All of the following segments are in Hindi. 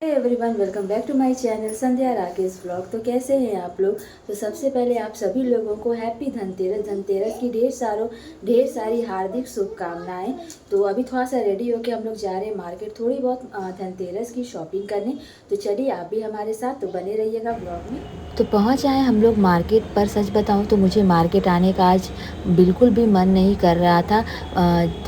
Everyone, welcome back to my channel Sandhya Rakesh vlog. तो कैसे हैं आप लोग। तो सबसे पहले आप सभी लोगों को हैप्पी धनतेरस धनतेरस की ढेर सारी हार्दिक शुभकामनाएं। तो अभी थोड़ा सा रेडी होके हम लोग जा रहे हैं मार्केट, थोड़ी बहुत धनतेरस की शॉपिंग करने। तो चलिए आप भी हमारे साथ तो बने रहिएगा ब्लॉग में। तो पहुंच आए हम लोग मार्केट पर। सच बताऊं तो मुझे मार्केट आने का आज बिल्कुल भी मन नहीं कर रहा था।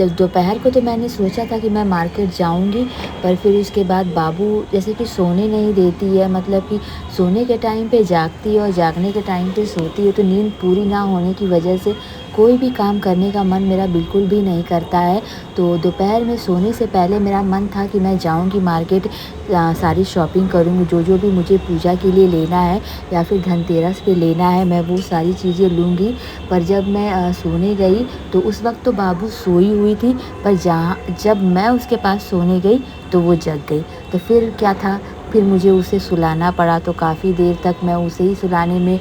दोपहर को तो मैंने सोचा था कि मैं मार्केट जाऊंगी, पर फिर उसके बाद बाबू जैसे कि सोने नहीं देती है, मतलब कि सोने के टाइम पे जागती है और जागने के टाइम पे सोती है, तो नींद पूरी ना होने की वजह से कोई भी काम करने का मन मेरा बिल्कुल भी नहीं करता है। तो दोपहर में सोने से पहले मेरा मन था कि मैं जाऊंगी मार्केट, सारी शॉपिंग करूंगी, जो भी मुझे पूजा के लिए लेना है या फिर धनतेरस पे लेना है मैं वो सारी चीज़ें लूँगी। पर जब मैं सोने गई तो उस वक्त तो बाबू सोई हुई थी, पर जब मैं उसके पास सोने गई तो वो जग गई। तो फिर क्या था, फिर मुझे उसे सुलाना पड़ा। तो काफ़ी देर तक मैं उसे ही सुलाने में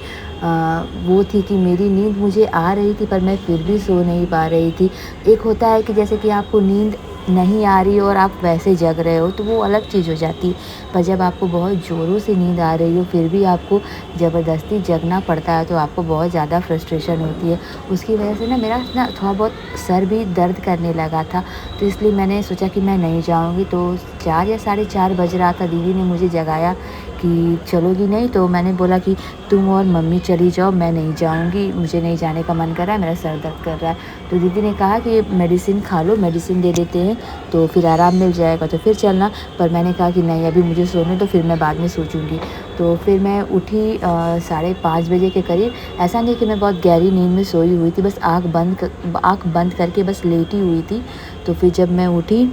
वो थी कि मेरी नींद मुझे आ रही थी पर मैं फिर भी सो नहीं पा रही थी। एक होता है कि जैसे कि आपको नींद नहीं आ रही और आप वैसे जग रहे हो तो वो अलग चीज़ हो जाती है, पर जब आपको बहुत ज़ोरों से नींद आ रही हो फिर भी आपको ज़बरदस्ती जगना पड़ता है तो आपको बहुत ज़्यादा फ्रस्ट्रेशन होती है। उसकी वजह से ना मेरा ना थोड़ा बहुत सर भी दर्द करने लगा था, तो इसलिए मैंने सोचा कि मैं नहीं जाऊँगी। तो 4 या साढ़े 4 बज रहा था, दीदी ने मुझे जगाया कि चलोगी नहीं, तो मैंने बोला कि तुम और मम्मी चली जाओ, मैं नहीं जाऊँगी, मुझे नहीं जाने का मन कर रहा है, मेरा सर दर्द कर रहा है। तो दीदी ने कहा कि मेडिसिन खा लो, मेडिसिन दे देते हैं तो फिर आराम मिल जाएगा तो फिर चलना। पर मैंने कहा कि नहीं, अभी मुझे सोने दो, फिर मैं बाद में सोचूंगी। तो फिर मैं उठी 5:30 बजे के करीब। ऐसा नहीं कि मैं बहुत गहरी नींद में सोई हुई थी, बस आँख बंद करके बस लेटी हुई थी। तो फिर जब मैं उठी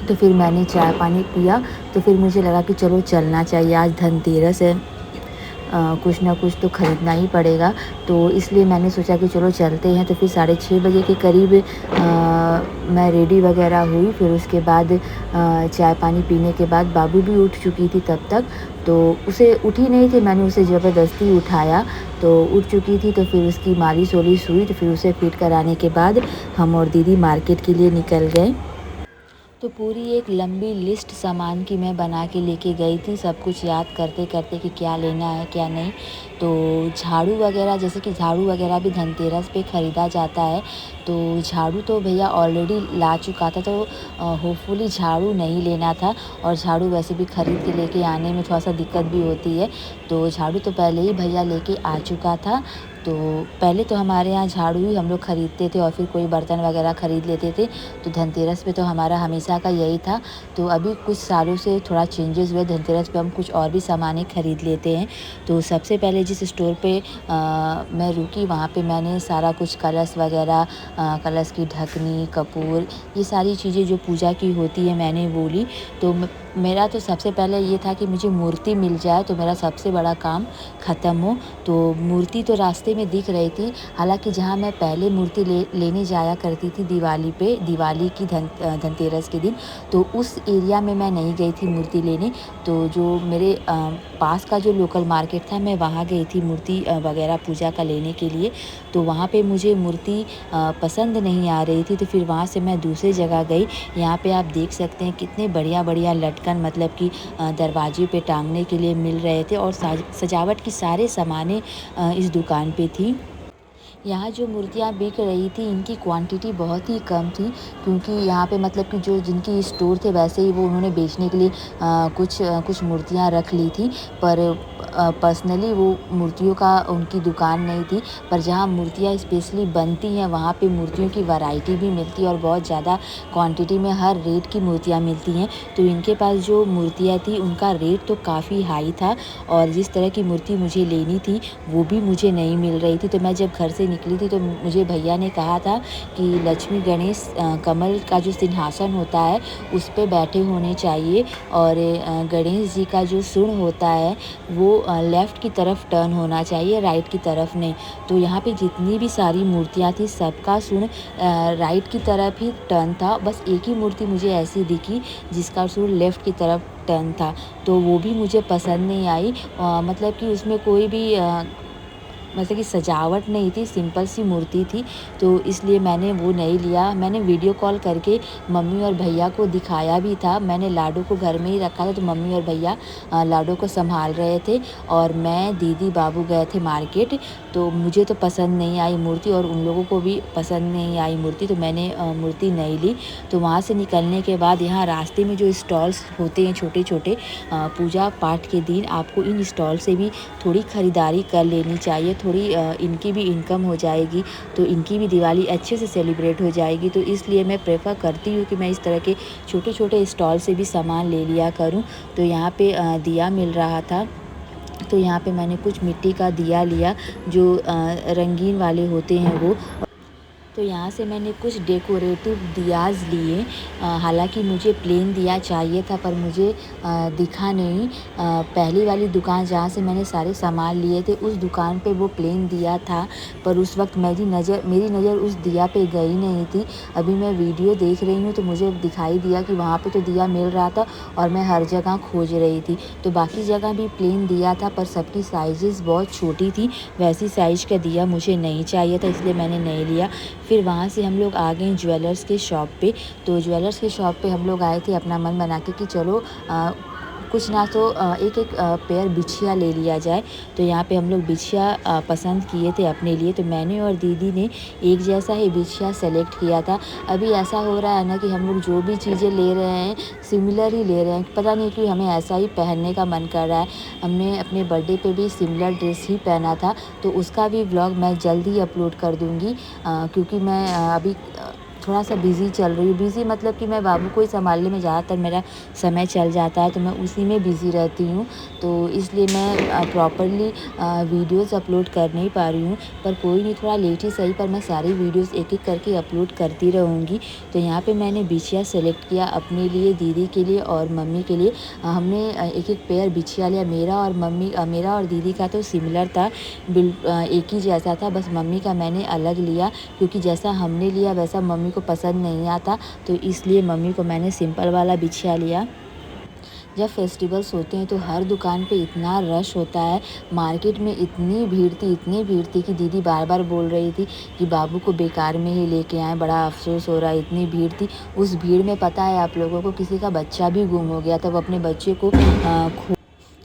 तो फिर मैंने चाय पानी पिया। तो फिर मुझे लगा कि चलो चलना चाहिए, आज धनतेरस है, कुछ ना कुछ तो ख़रीदना ही पड़ेगा। तो इसलिए मैंने सोचा कि चलो चलते हैं। तो फिर 6:30 बजे के करीब मैं रेडी वगैरह हुई। फिर उसके बाद चाय पानी पीने के बाद बाबू भी उठ चुकी थी तब तक, तो उसे उठी नहीं थी, मैंने उसे ज़बरदस्ती उठाया। तो उठ चुकी थी तो फिर उसकी मालिश वालिश हुई, तो फिर उसे फिट कराने के बाद हम और दीदी मार्केट के लिए निकल गए। तो पूरी एक लंबी लिस्ट सामान की मैं बना के लेके गई थी, सब कुछ याद करते करते कि क्या लेना है क्या नहीं। तो झाड़ू वगैरह, जैसे कि झाड़ू वगैरह भी धनतेरस पे ख़रीदा जाता है, तो झाड़ू तो भैया ऑलरेडी ला चुका था, तो होपफुली झाड़ू नहीं लेना था। और झाड़ू वैसे भी ख़रीद के लेके आने में थोड़ा सा दिक्कत भी होती है, तो झाड़ू तो पहले ही भैया लेके आ चुका था। तो पहले तो हमारे यहाँ झाड़ू ही हम लोग ख़रीदते थे और फिर कोई बर्तन वगैरह ख़रीद लेते थे। तो धनतेरस पे तो हमारा हमेशा का यही था। तो अभी कुछ सालों से थोड़ा चेंजेस हुए, धनतेरस पे हम कुछ और भी सामानें ख़रीद लेते हैं। तो सबसे पहले जिस स्टोर पे मैं रुकी वहाँ पे मैंने सारा कुछ कलश वगैरह, कलश की ढकनी, कपूर, ये सारी चीज़ें जो पूजा की होती है मैंने वो ली। तो मेरा तो सबसे पहले ये था कि मुझे मूर्ति मिल जाए तो मेरा सबसे बड़ा काम ख़त्म हो। तो मूर्ति तो रास्ते में दिख रही थी, हालांकि जहाँ मैं पहले मूर्ति लेने जाया करती थी दिवाली की धनतेरस के दिन, तो उस एरिया में मैं नहीं गई थी मूर्ति लेने। तो जो मेरे पास का जो लोकल मार्केट था मैं वहाँ गई थी मूर्ति वगैरह पूजा का लेने के लिए। तो वहाँ पे मुझे मूर्ति पसंद नहीं आ रही थी, तो फिर वहाँ से मैं दूसरी जगह गई। यहाँ पे आप देख सकते हैं कितने बढ़िया बढ़िया लटकन, मतलब कि दरवाजे पे टांगने के लिए मिल रहे थे, और सजावट की सारे सामानें इस दुकान पे थी। यहाँ जो मूर्तियाँ बिक रही थी इनकी क्वांटिटी बहुत ही कम थी, क्योंकि यहाँ पे मतलब कि जो जिनकी स्टोर थे वैसे ही वो उन्होंने बेचने के लिए कुछ मूर्तियाँ रख ली थी, पर पर्सनली वो मूर्तियों का उनकी दुकान नहीं थी। पर जहाँ मूर्तियाँ स्पेशली बनती हैं वहाँ पे मूर्तियों की वैरायटी भी मिलती है और बहुत ज़्यादा क्वांटिटी में हर रेट की मूर्तियाँ मिलती हैं। तो इनके पास जो मूर्तियाँ थी उनका रेट तो काफ़ी हाई था, और जिस तरह की मूर्ति मुझे लेनी थी वो भी मुझे नहीं मिल रही थी। तो मैं जब घर से निकली थी तो मुझे भैया ने कहा था कि लक्ष्मी गणेश कमल का जो सिंहासन होता है उस पे बैठे होने चाहिए, और गणेश जी का जो सूंड होता है वो लेफ़्ट की तरफ टर्न होना चाहिए, राइट की तरफ नहीं। तो यहाँ पे जितनी भी सारी मूर्तियाँ थी सबका सूंड राइट की तरफ ही टर्न था, बस एक ही मूर्ति मुझे ऐसी दिखी जिसका सूंड लेफ़्ट की तरफ टर्न था, तो वो भी मुझे पसंद नहीं आई। मतलब कि उसमें कोई भी मतलब कि सजावट नहीं थी, सिंपल सी मूर्ति थी, तो इसलिए मैंने वो नहीं लिया। मैंने वीडियो कॉल करके मम्मी और भैया को दिखाया भी था। मैंने लाडो को घर में ही रखा था, तो मम्मी और भैया लाडो को संभाल रहे थे और मैं, दीदी, बाबू गए थे मार्केट। तो मुझे तो पसंद नहीं आई मूर्ति और उन लोगों को भी पसंद नहीं आई मूर्ति, तो मैंने मूर्ति नहीं ली। तो वहाँ से निकलने के बाद यहाँ रास्ते में जो स्टॉल्स होते हैं छोटे छोटे, पूजा पाठ के दिन आपको इन स्टॉल से भी थोड़ी ख़रीदारी कर लेनी चाहिए। थोड़ी इनकी भी इनकम हो जाएगी, तो इनकी भी दिवाली अच्छे से सेलिब्रेट हो जाएगी। तो इसलिए मैं प्रेफर करती हूँ कि मैं इस तरह के छोटे छोटे स्टॉल से भी सामान ले लिया करूँ। तो यहाँ पे दिया मिल रहा था, तो यहाँ पे मैंने कुछ मिट्टी का दिया लिया जो रंगीन वाले होते हैं वो। तो यहाँ से मैंने कुछ डेकोरेटिव दियाज़ लिए। हालांकि मुझे प्लेन दिया चाहिए था, पर मुझे दिखा नहीं। पहली वाली दुकान जहाँ से मैंने सारे सामान लिए थे, उस दुकान पे वो प्लेन दिया था, पर उस वक्त मेरी नज़र उस दिया पे गई नहीं थी। अभी मैं वीडियो देख रही हूँ तो मुझे दिखाई दिया कि वहाँ पे तो दिया मिल रहा था और मैं हर जगह खोज रही थी। तो बाकी जगह भी प्लेन दिया था, पर सबकी साइज़ेस बहुत छोटी थी। वैसी साइज़ का दिया मुझे नहीं चाहिए था, इसलिए मैंने नहीं लिया। फिर वहाँ से हम लोग आ गए ज्वेलर्स के शॉप पे। तो ज्वेलर्स के शॉप पे हम लोग आए थे अपना मन बना के कि चलो कुछ ना तो एक पेयर बिछिया ले लिया जाए। तो यहाँ पे हम लोग बिछिया पसंद किए थे अपने लिए, तो मैंने और दीदी ने एक जैसा ही बिछिया सेलेक्ट किया था। अभी ऐसा हो रहा है ना कि हम लोग जो भी चीज़ें ले रहे हैं सिमिलर ही ले रहे हैं, पता नहीं क्यों हमें ऐसा ही पहनने का मन कर रहा है। हमने अपने बर्थडे पे भी सिमिलर ड्रेस ही पहना था, तो उसका भी व्लॉग मैं जल्द ही अपलोड कर दूँगी। क्योंकि मैं अभी थोड़ा सा बिज़ी चल रही हूँ। बिज़ी मतलब कि मैं बाबू को ही संभालने में ज़्यादातर मेरा समय चल जाता है, तो मैं उसी में बिज़ी रहती हूँ। तो इसलिए मैं प्रॉपरली वीडियोज़ अपलोड कर नहीं पा रही हूँ, पर कोई नहीं, थोड़ा लेट ही सही, पर मैं सारी वीडियोज़ एक एक करके अपलोड करती रहूँगी। तो यहाँ पे मैंने बिछिया सेलेक्ट किया अपने लिए, दीदी के लिए और मम्मी के लिए। हमने एक एक पेयर बिछिया लिया। मेरा और दीदी का तो सिमिलर था, एक ही जैसा था, बस मम्मी का मैंने अलग लिया क्योंकि जैसा हमने लिया वैसा मम्मी को पसंद नहीं आता, तो इसलिए मम्मी को मैंने सिंपल वाला बिछिया लिया। जब फेस्टिवल्स होते हैं तो हर दुकान पे इतना रश होता है, मार्केट में इतनी भीड़ थी कि दीदी बार बार बोल रही थी कि बाबू को बेकार में ही लेके आए, बड़ा अफसोस हो रहा है, इतनी भीड़ थी। उस भीड़ में पता है आप लोगों को किसी का बच्चा भी गुम हो गया था, वो अपने बच्चे को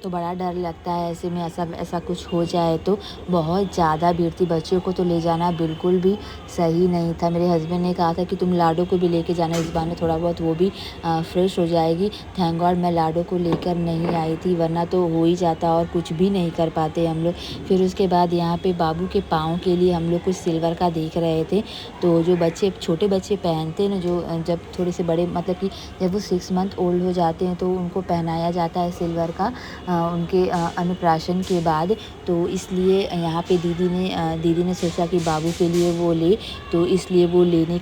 तो बड़ा डर लगता है ऐसे में, ऐसा कुछ हो जाए तो। बहुत ज़्यादा भीड़ थी, बच्चों को तो ले जाना बिल्कुल भी सही नहीं था। मेरे हस्बैंड ने कहा था कि तुम लाडो को भी लेके जाना, इस बहाने थोड़ा बहुत वो भी फ्रेश हो जाएगी। थैंक गॉड मैं लाडो को लेकर नहीं आई थी, वरना तो हो ही जाता और कुछ भी नहीं कर पाते हम लोग। फिर उसके बाद यहाँ पे बाबू के पाँव के लिए हम लोग कुछ सिल्वर का देख रहे थे। तो जो बच्चे छोटे बच्चे पहनते हैं ना, जो जब थोड़े से बड़े, मतलब कि जब वो 6 मंथ ओल्ड हो जाते हैं तो उनको पहनाया जाता है सिल्वर का उनके अन्नप्राशन के बाद। तो इसलिए यहाँ पे दीदी ने सोचा कि बाबू के लिए वो ले, तो इसलिए वो लेने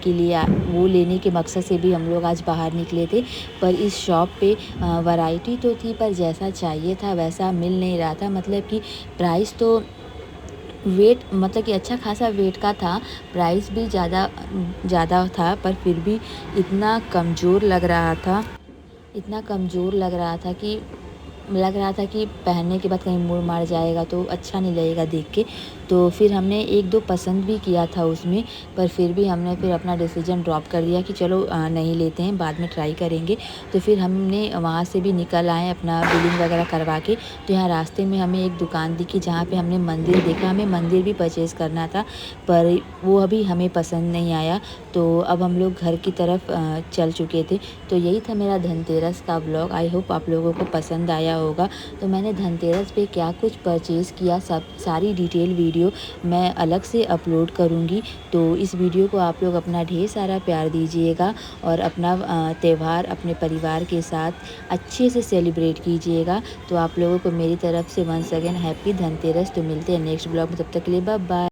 के मकसद से भी हम लोग आज बाहर निकले थे। पर इस शॉप पे वैरायटी तो थी, पर जैसा चाहिए था वैसा मिल नहीं रहा था। मतलब कि प्राइस तो वेट, मतलब कि अच्छा खासा वेट का था, प्राइस भी ज़्यादा था, पर फिर भी इतना कमज़ोर लग रहा था कि पहनने के बाद कहीं मुड़ मार जाएगा तो अच्छा नहीं लगेगा देख के। तो फिर हमने एक दो पसंद भी किया था उसमें, पर फिर भी हमने फिर अपना डिसीजन ड्रॉप कर दिया कि चलो नहीं लेते हैं, बाद में ट्राई करेंगे। तो फिर हमने वहाँ से भी निकल आए अपना बिलिंग वगैरह करवा के। तो यहाँ रास्ते में हमें एक दुकान दिखी जहाँ पे हमने मंदिर देखा। हमें मंदिर भी परचेज़ करना था, पर वो अभी हमें पसंद नहीं आया। तो अब हम लोग घर की तरफ चल चुके थे। तो यही था मेरा धनतेरस का व्लॉग। आई होप आप लोगों को पसंद आया होगा। तो मैंने धनतेरस पे क्या कुछ परचेज़ किया, सारी डिटेल वीडियो मैं अलग से अपलोड करूँगी। तो इस वीडियो को आप लोग अपना ढेर सारा प्यार दीजिएगा और अपना त्यौहार अपने परिवार के साथ अच्छे से सेलिब्रेट कीजिएगा। तो आप लोगों को मेरी तरफ से वंस अगेन हैप्पी धनतेरस। तो मिलते हैं नेक्स्ट ब्लॉग में, तब तक के लिए बाय बाय।